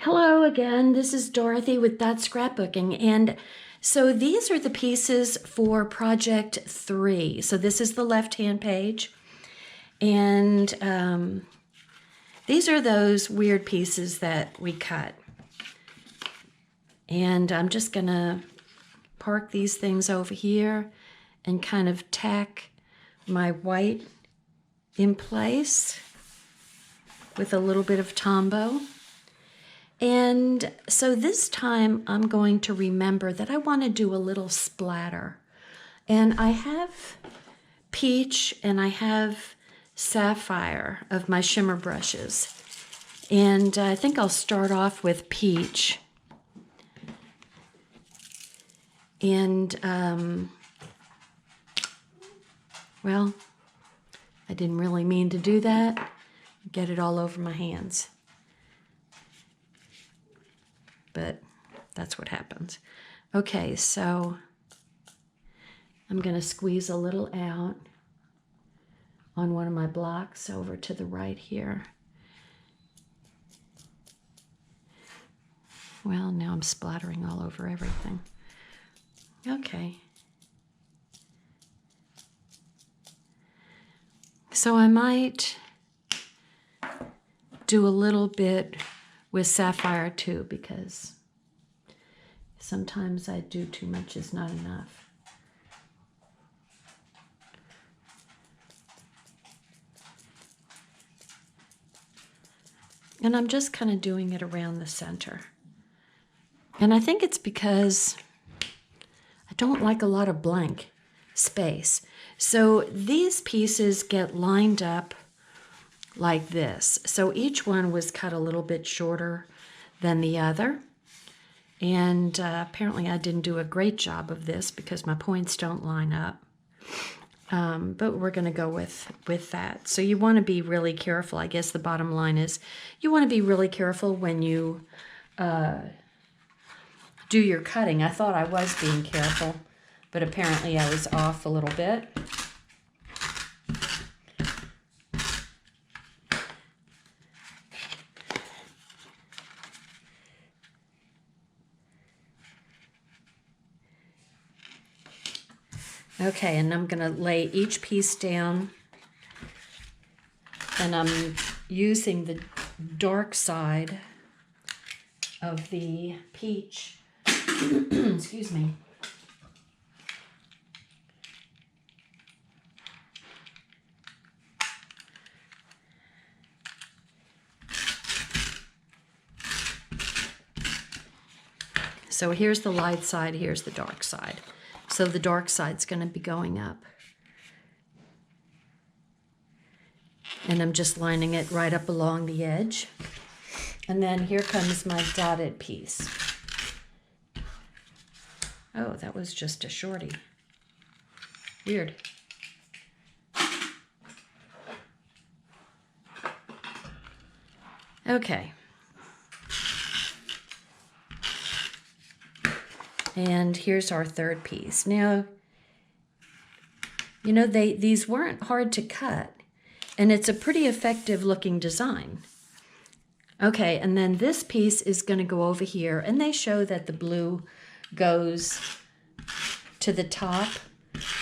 Hello again, this is Dorothy with Scrapbooking, and so these are the pieces for project 3. So this is the left-hand page, and these are those weird pieces that we cut. And I'm just gonna park these things over here and kind of tack my white in place with a little bit of Tombow. And so this time I'm going to remember that I want to do a little splatter. And I have peach and I have sapphire of my shimmer brushes. And I think I'll start off with peach. And, well, I didn't really mean to do that. Get it all over my hands. But that's what happens. Okay, so I'm going to squeeze a little out on one of my blocks over to the right here. Well, now I'm splattering all over everything. Okay. So I might do a little bit with sapphire too, because sometimes I do too much is not enough. And I'm just kind of doing it around the center. And I think it's because I don't like a lot of blank space. So these pieces get lined up like this. So each one was cut a little bit shorter than the other. And apparently I didn't do a great job of this because my points don't line up. But we're going to go with that. So you want to be really careful. I guess the bottom line is you want to be really careful when you do your cutting. I thought I was being careful, but apparently I was off a little bit. Okay, and I'm going to lay each piece down, and I'm using the dark side of the peach. Excuse me. So here's the light side, here's the dark side. So the dark side's going to be going up. And I'm just lining it right up along the edge. And then here comes my dotted piece. Oh, that was just a shorty. Weird. Okay. And here's our third piece. Now, you know, these weren't hard to cut, and it's a pretty effective looking design. Okay, and then this piece is going to go over here, and they show that the blue goes to the top.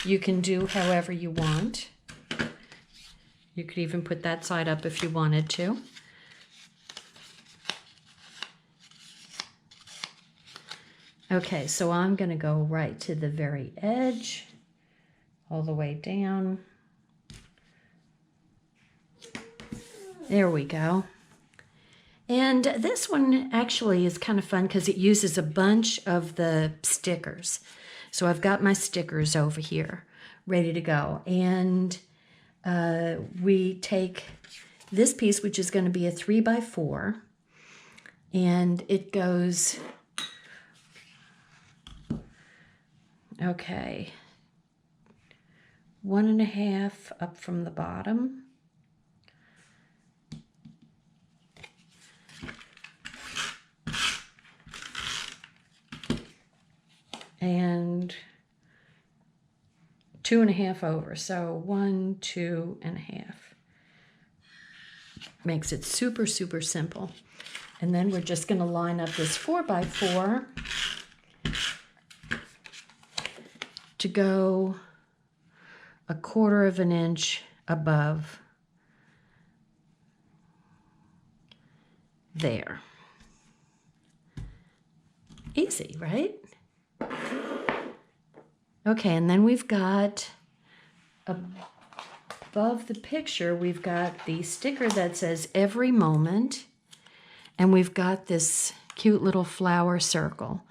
You can do however you want. You could even put that side up if you wanted to. Okay, so I'm going to go right to the very edge, all the way down. There we go. And this one actually is kind of fun because it uses a bunch of the stickers. So I've got my stickers over here ready to go. And we take this piece, which is going to be a 3x4, and it goes... Okay, 1.5 up from the bottom. And 2.5 over, so 1, 2.5. Makes it super, super simple. And then we're just going to line up this 4x4 to go 1/4 of an inch above there. Easy, right? Okay, and then we've got above the picture, we've got the sticker that says every moment, and we've got this cute little flower circle.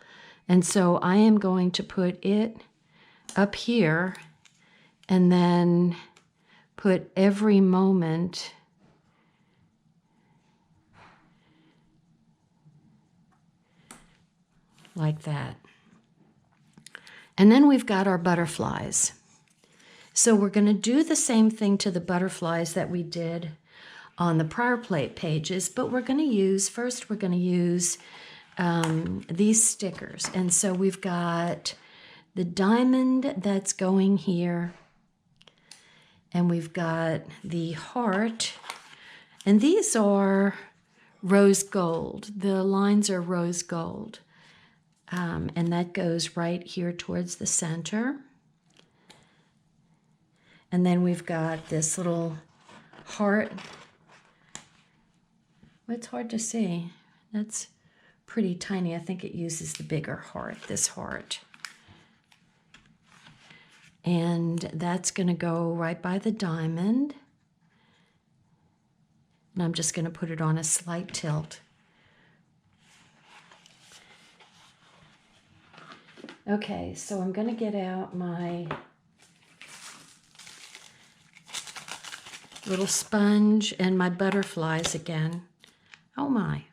And so I am going to put it up here and then put every moment like that. And then we've got our butterflies. So we're going to do the same thing to the butterflies that we did on the prior plate pages, but we're going to use, first we're going to use these stickers. And so we've got the diamond that's going here, and we've got the heart, and these are rose gold. The lines are rose gold. And that goes right here towards the center. And then we've got this little heart. Well, it's hard to see. That's pretty tiny. I think it uses the bigger heart, this heart. And that's going to go right by the diamond. And I'm just going to put it on a slight tilt. Okay, so I'm going to get out my little sponge and my butterflies again. Oh my.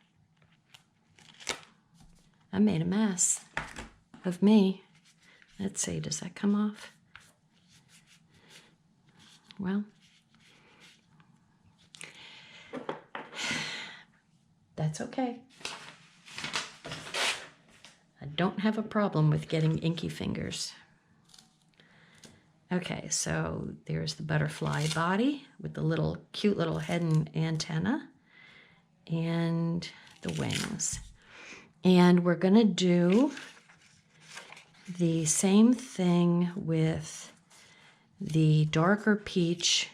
I made a mess of me. Let's see, does that come off? Well, that's okay. I don't have a problem with getting inky fingers. Okay, so there's the butterfly body with the little cute little head and antenna and the wings. And we're going to do the same thing with the darker peach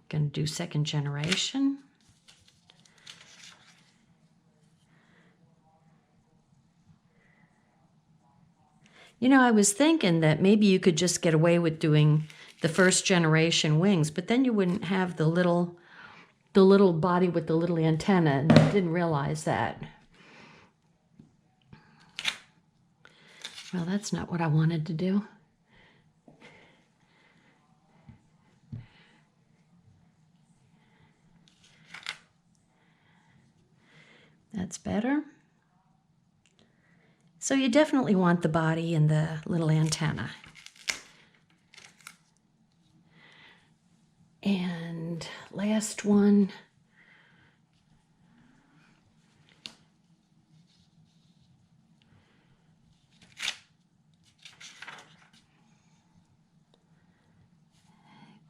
going to do second generation. You know, I was thinking that maybe you could just get away with doing the first generation wings, but then you wouldn't have the little body with the little antenna, and I didn't realize that. Well, that's not what I wanted to do. That's better. So you definitely want the body and the little antenna. And last one.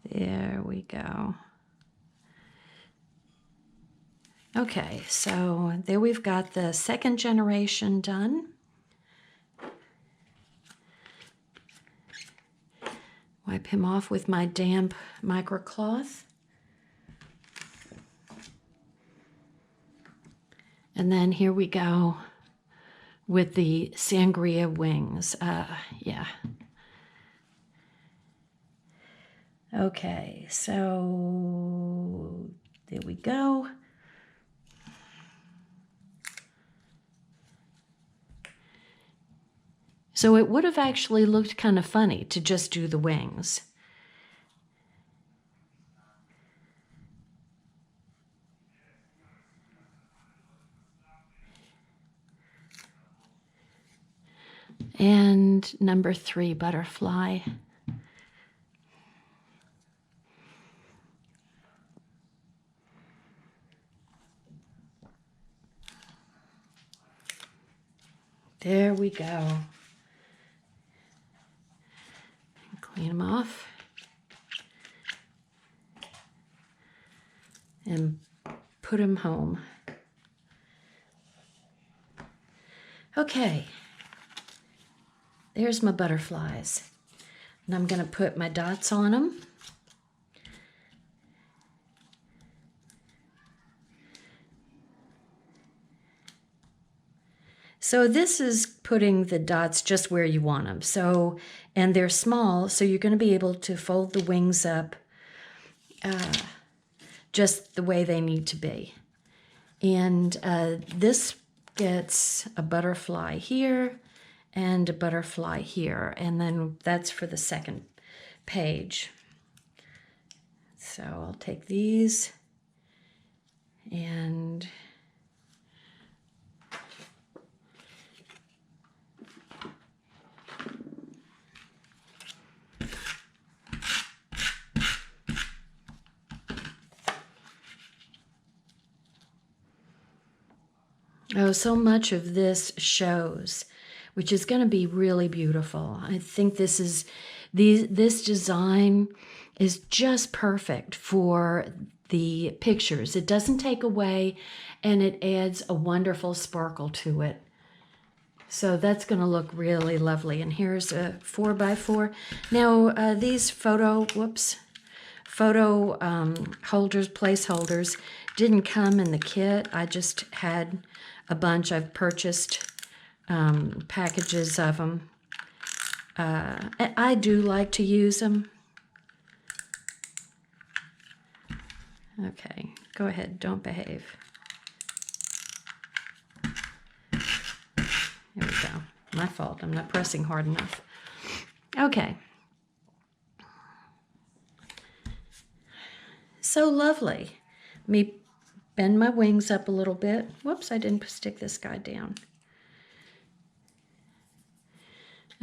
There we go. Okay, so there we've got the second generation done. Wipe him off with my damp microcloth. And then here we go with the sangria wings. Yeah. Okay, so there we go. So it would have actually looked kind of funny to just do the wings. And number 3, butterfly. There we go. Clean them off. And put them home. Okay. There's my butterflies. And I'm going to put my dots on them. So this is putting the dots just where you want them. So, and they're small, so you're going to be able to fold the wings up just the way they need to be. And this gets a butterfly here and a butterfly here, and then that's for the second page. So I'll take these and oh, so much of this shows, which is going to be really beautiful. I think this design is just perfect for the pictures. It doesn't take away, and it adds a wonderful sparkle to it. So that's going to look really lovely. And here's a 4x4. Now these photo holders, placeholders, didn't come in the kit. I just had a bunch. I've purchased packages of them. I do like to use them. Okay, go ahead, don't behave. There we go. My fault, I'm not pressing hard enough. Okay. So lovely. Let me bend my wings up a little bit. Whoops, I didn't stick this guy down.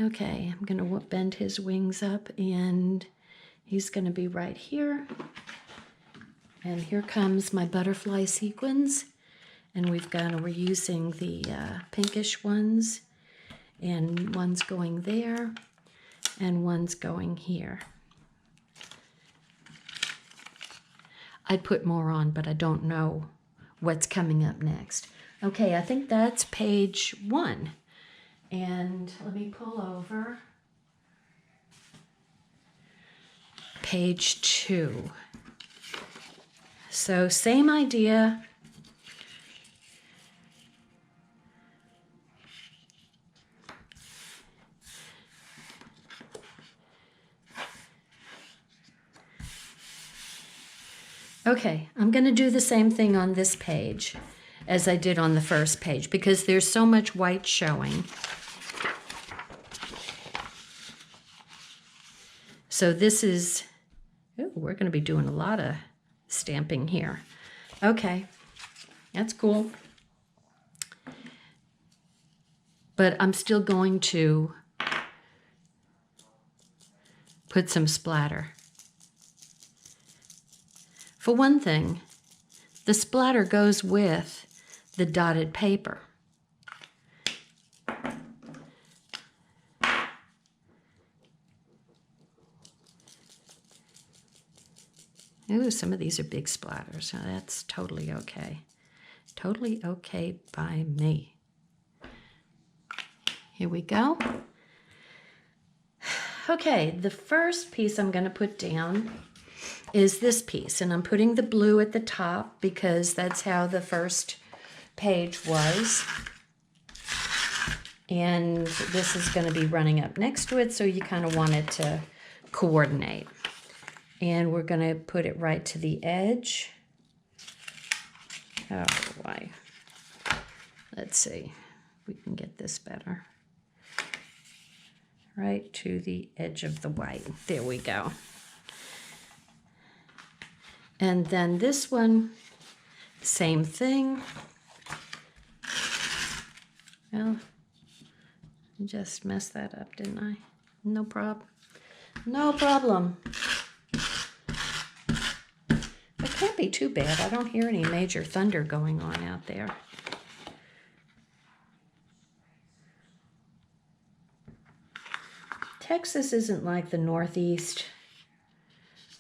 Okay, I'm going to bend his wings up, and he's going to be right here. And here comes my butterfly sequins. And we're using the pinkish ones, and one's going there, and one's going here. I'd put more on, but I don't know what's coming up next. Okay, I think that's page 1. And let me pull over. Page 2. So same idea. Okay, I'm going to do the same thing on this page as I did on the first page because there's so much white showing. So this is, ooh, we're going to be doing a lot of stamping here. Okay, that's cool. But I'm still going to put some splatter. For one thing, the splatter goes with the dotted paper. Ooh, some of these are big splatters. So that's totally okay. Totally okay by me. Here we go. Okay, the first piece I'm going to put down is this piece, and I'm putting the blue at the top because that's how the first page was. And this is going to be running up next to it, so you kind of want it to coordinate. And we're going to put it right to the edge. Oh, why? Let's see if we can get this better. Right to the edge of the white. There we go. And then this one, same thing. Well, I just messed that up, didn't I? No problem. No problem. It can't be too bad. I don't hear any major thunder going on out there. Texas isn't like the Northeast.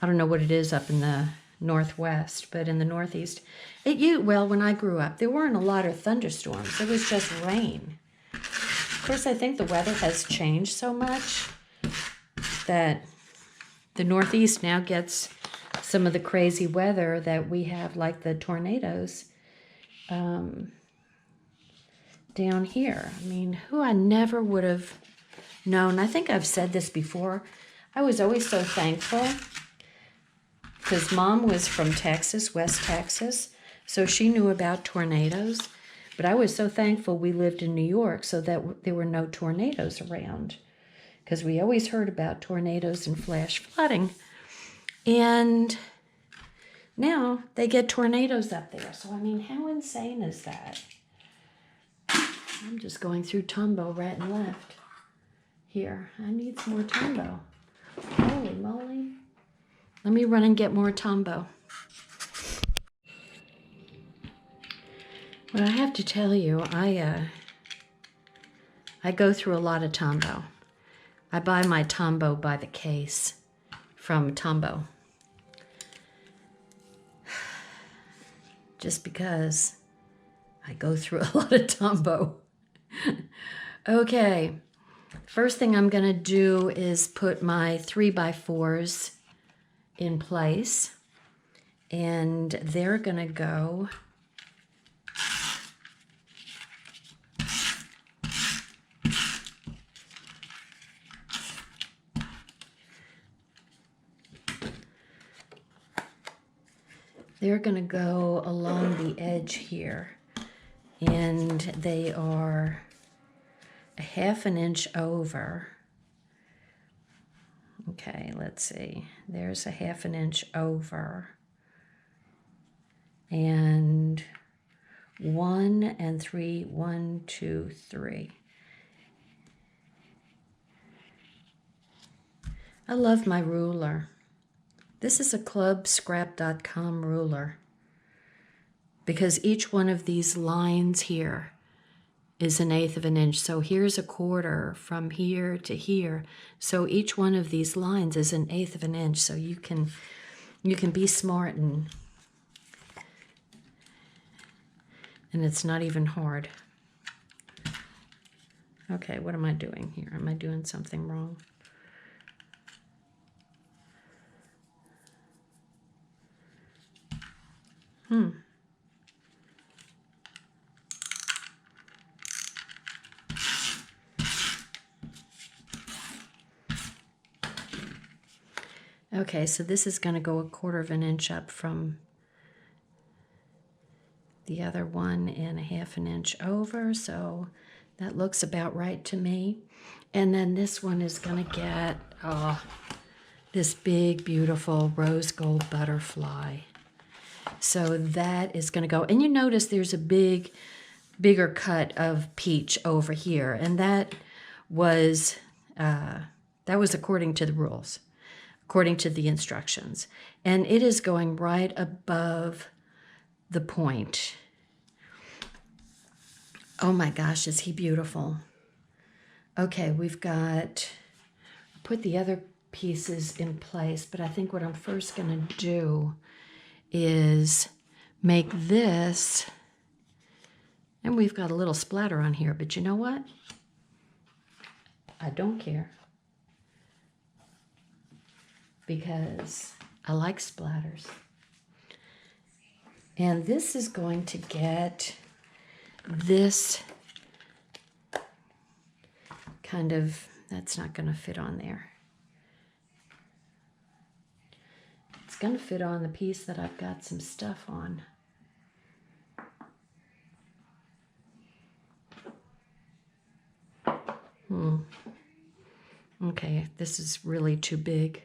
I don't know what it is up in the Northwest, but in the Northeast, well, when I grew up, there weren't a lot of thunderstorms. It was just rain. Of course, I think the weather has changed so much that the Northeast now gets some of the crazy weather that we have, like the tornadoes down here. I mean, I never would have known. I think I've said this before. I was always so thankful because Mom was from Texas, West Texas, so she knew about tornadoes. But I was so thankful we lived in New York so that there were no tornadoes around, because we always heard about tornadoes and flash flooding. And now they get tornadoes up there. So, I mean, how insane is that? I'm just going through Tombow right and left here. I need some more Tombow. Holy moly. Let me run and get more Tombow. But I have to tell you, I go through a lot of Tombow. I buy my Tombow by the case from Tombow. Just because I go through a lot of Tombow. Okay, first thing I'm gonna do is put my 3x4s in place, and they're gonna go along the edge here, and they are a 1/2 inch over. Okay, let's see. There's a 1/2 inch over. And 1 and 3, 1, 2, 3. I love my ruler. This is a clubscrap.com ruler, because each one of these lines here is 1/8 inch. So here's a 1/4 from here to here. So each one of these lines is 1/8 inch. So you can be smart, and it's not even hard. Okay, what am I doing here? Am I doing something wrong? Okay, so this is going to go 1/4 inch up from the other one and 1/2 inch over, so that looks about right to me. And then this one is going to get this big, beautiful rose gold butterfly. So that is going to go, and you notice there's a bigger cut of peach over here, and that was according to the rules, according to the instructions. And it is going right above the point. Oh my gosh, is he beautiful? Okay, we've got, put the other pieces in place, but I think what I'm first going to do is make this, and we've got a little splatter on here, but you know what? I don't care, because I like splatters. And this is going to get this kind of, that's not going to fit on there. It's going to fit on the piece that I've got some stuff on. Okay, this is really too big.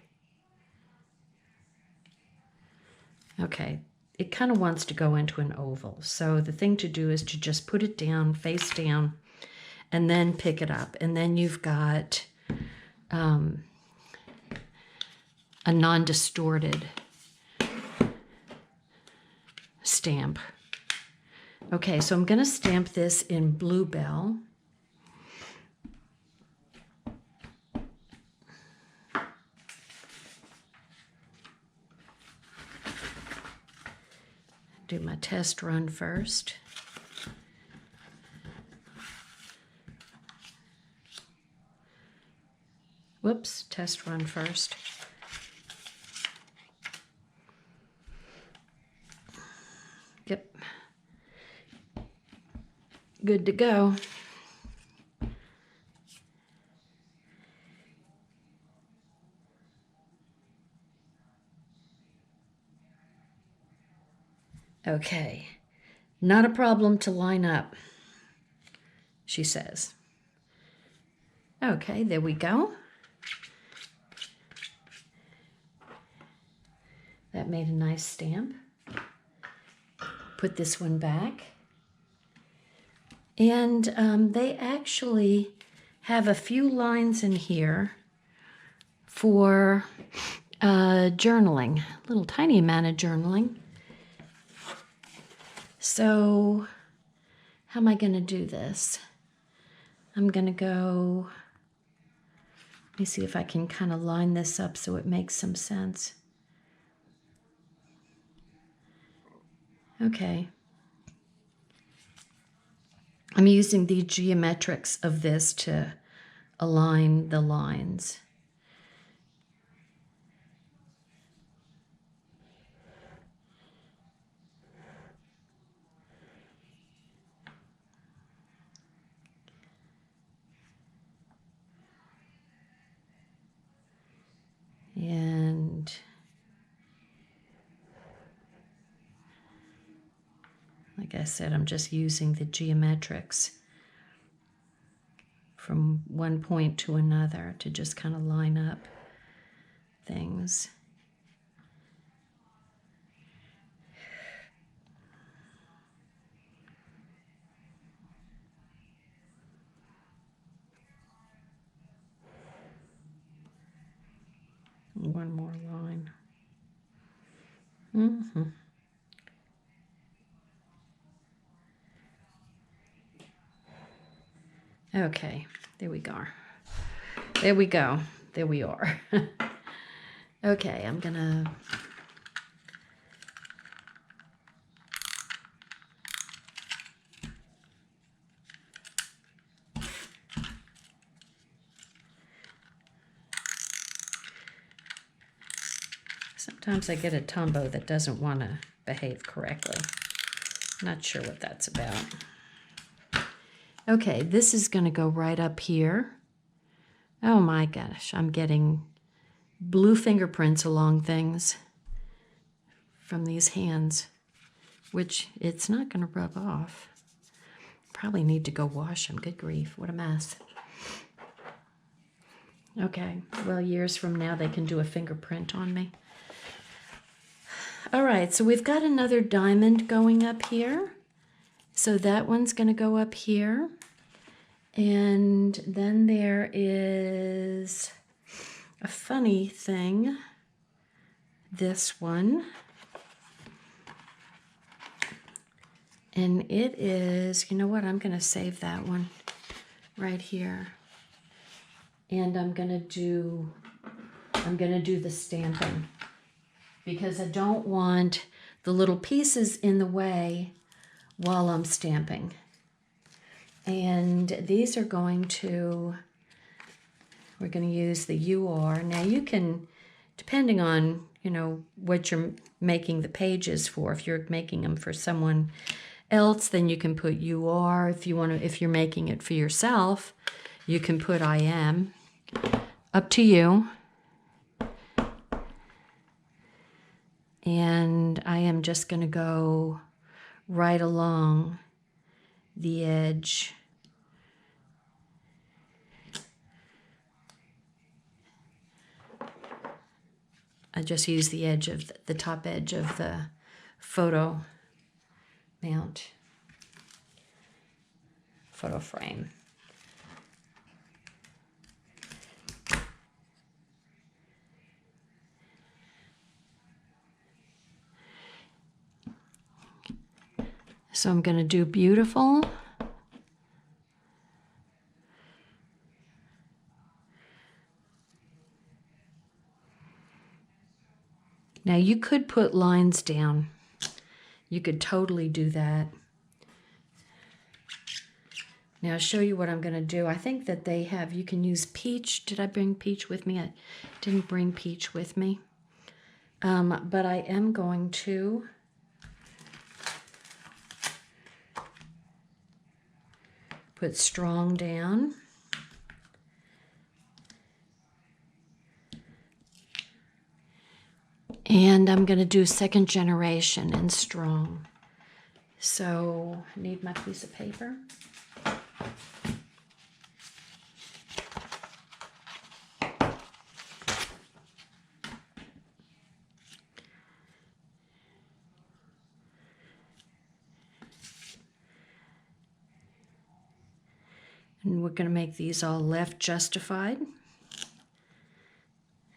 Okay, it kind of wants to go into an oval. So the thing to do is to just put it down, face down, and then pick it up. And then you've got a non-distorted stamp. Okay, so I'm going to stamp this in Bluebell. Do my test run first. Whoops, test run first. Yep. Good to go. Okay, not a problem to line up, she says. Okay, there we go. That made a nice stamp. Put this one back. And they actually have a few lines in here for journaling, a little tiny amount of journaling. So how am I going to do this? I'm going to go, let me see if I can kind of line this up so it makes some sense. Okay. I'm using the geometrics of this to align the lines. And like I said, I'm just using the geometrics from one point to another to just kind of line up things. One more line. Okay, there we go. There we go. There we are. Okay, I'm gonna sometimes I get a Tombow that doesn't want to behave correctly. Not sure what that's about. Okay, this is going to go right up here. Oh my gosh, I'm getting blue fingerprints along things from these hands, which it's not going to rub off. Probably need to go wash them. Good grief, what a mess. Okay, well, years from now they can do a fingerprint on me. All right, so we've got another diamond going up here. So that one's going to go up here. And then there is a funny thing. This one. And it is, you know what, I'm going to save that one right here. And I'm going to do the stamping, because I don't want the little pieces in the way while I'm stamping. And these are going to, we're going to use the UR. Now you can, depending on, you know, what you're making the pages for, if you're making them for someone else, then you can put UR. If you want to, if you're making it for yourself, you can put IM. Up to you. And I am just going to go right along the edge. I just use the edge of the top edge of the photo mount, photo frame. So I'm going to do beautiful. Now you could put lines down You could totally do that. Now I'll show you what I'm going to do. I think that they have, you can use peach. Did I bring peach with me? I didn't bring peach with me. But I am going to put strong down. And I'm going to do second generation in strong. So I need my piece of paper. And we're going to make these all left justified.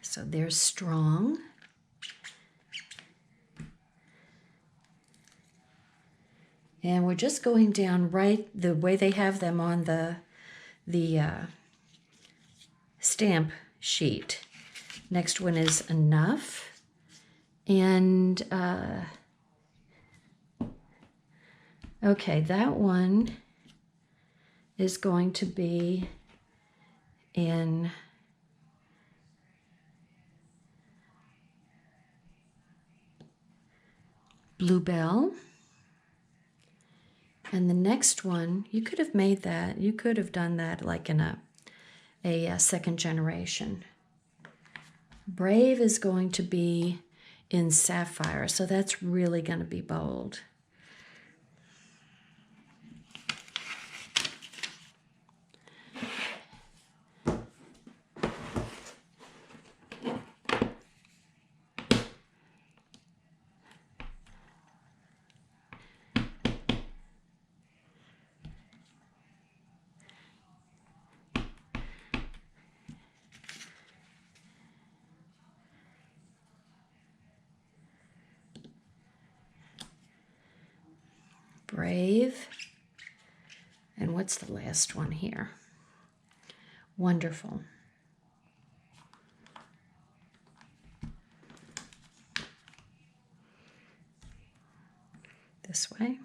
So they're strong. And we're just going down right the way they have them on the stamp sheet. Next one is Enough. And okay, that one is going to be in Bluebell. And the next one, you could have made that, you could have done that like in a second generation. Brave is going to be in Sapphire, so that's really going to be bold. Brave. And what's the last one here? Wonderful. This way.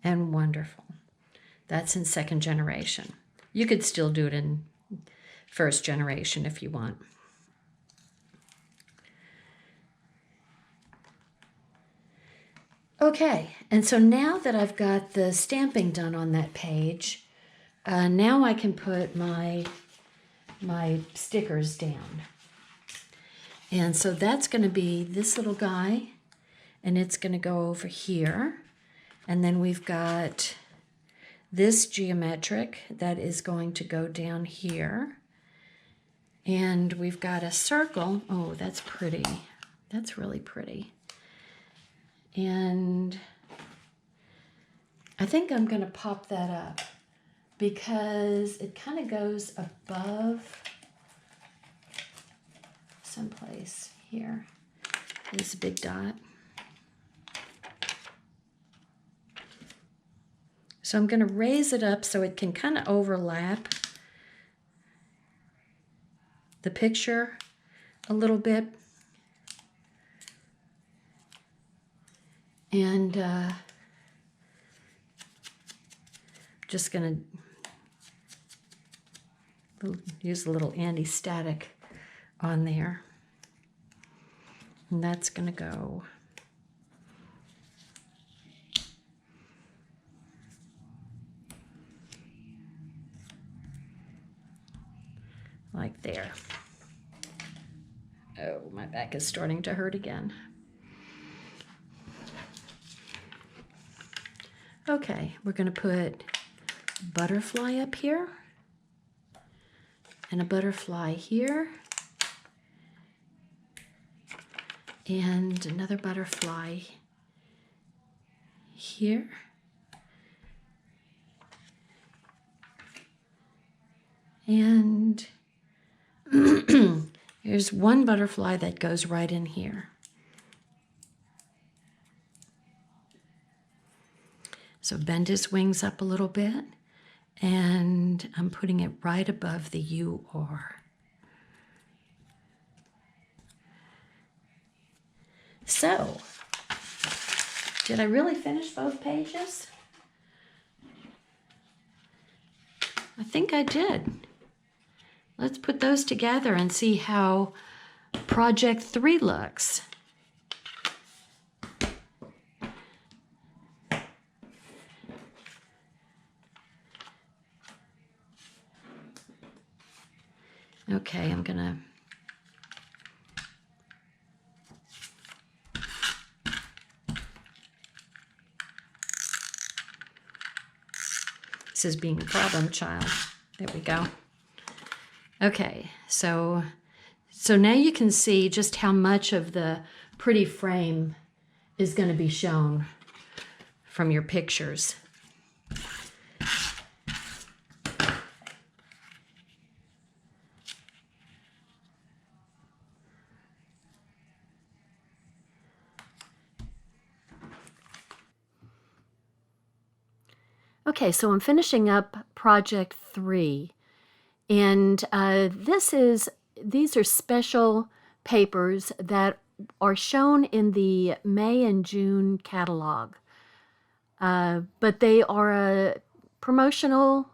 And wonderful. That's in second generation. You could still do it in first generation if you want. Okay, and so now that I've got the stamping done on that page, now I can put my stickers down. And so that's going to be this little guy, and it's going to go over here. And then we've got this geometric that is going to go down here. And we've got a circle. Oh, that's pretty. That's really pretty. And I think I'm going to pop that up because it kind of goes above someplace here. There's a big dot. So I'm going to raise it up so it can kind of overlap the picture a little bit. And just going to use a little anti-static on there. And that's going to go like there. Oh, my back is starting to hurt again. Okay, we're going to put butterfly up here and a butterfly here and another butterfly here And here's one butterfly that goes right in here. So bend his wings up a little bit, and I'm putting it right above the U R. So, did I really finish both pages? I think I did. Let's put those together and see how project 3 looks. Okay, I'm gonna this is being a problem child. There we go. Okay, so now you can see just how much of the pretty frame is going to be shown from your pictures. Okay, so I'm finishing up project 3, and these are special papers that are shown in the May and June catalog, but they are promotional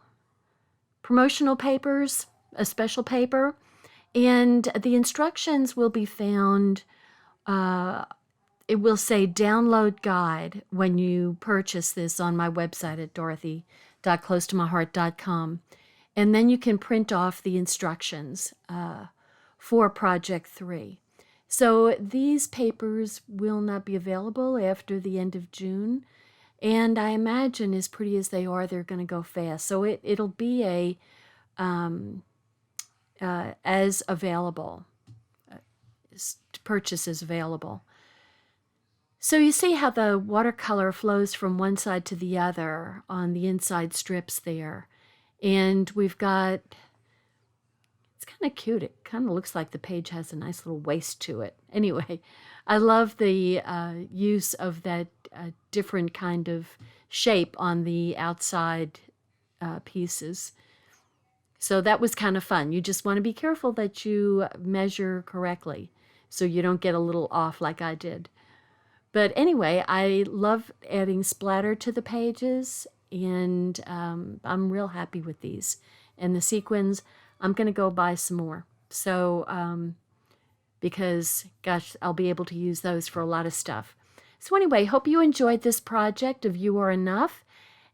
papers, a special paper, and the instructions will be found. It will say download guide when you purchase this on my website at dorothy.closetomyheart.com. And then you can print off the instructions for Project 3. So these papers will not be available after the end of June. And I imagine, as pretty as they are, they're going to go fast. So it'll be as available, purchase is available. So you see how the watercolor flows from one side to the other on the inside strips there. And we've got, it's kind of cute. It kind of looks like the page has a nice little waist to it. Anyway, I love the use of that different kind of shape on the outside pieces. So that was kind of fun. You just want to be careful that you measure correctly so you don't get a little off like I did. But anyway, I love adding splatter to the pages, and I'm real happy with these. And the sequins, I'm going to go buy some more. So, because, gosh, I'll be able to use those for a lot of stuff. So anyway, hope you enjoyed this project of You Are Enough.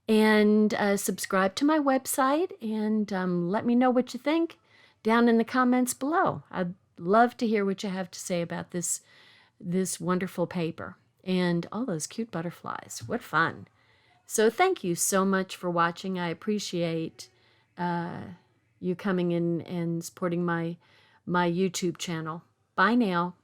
And subscribe to my website, and let me know what you think down in the comments below. I'd love to hear what you have to say about this wonderful paper. And all those cute butterflies. What fun. So thank you so much for watching. I appreciate you coming in and supporting my YouTube channel. Bye now.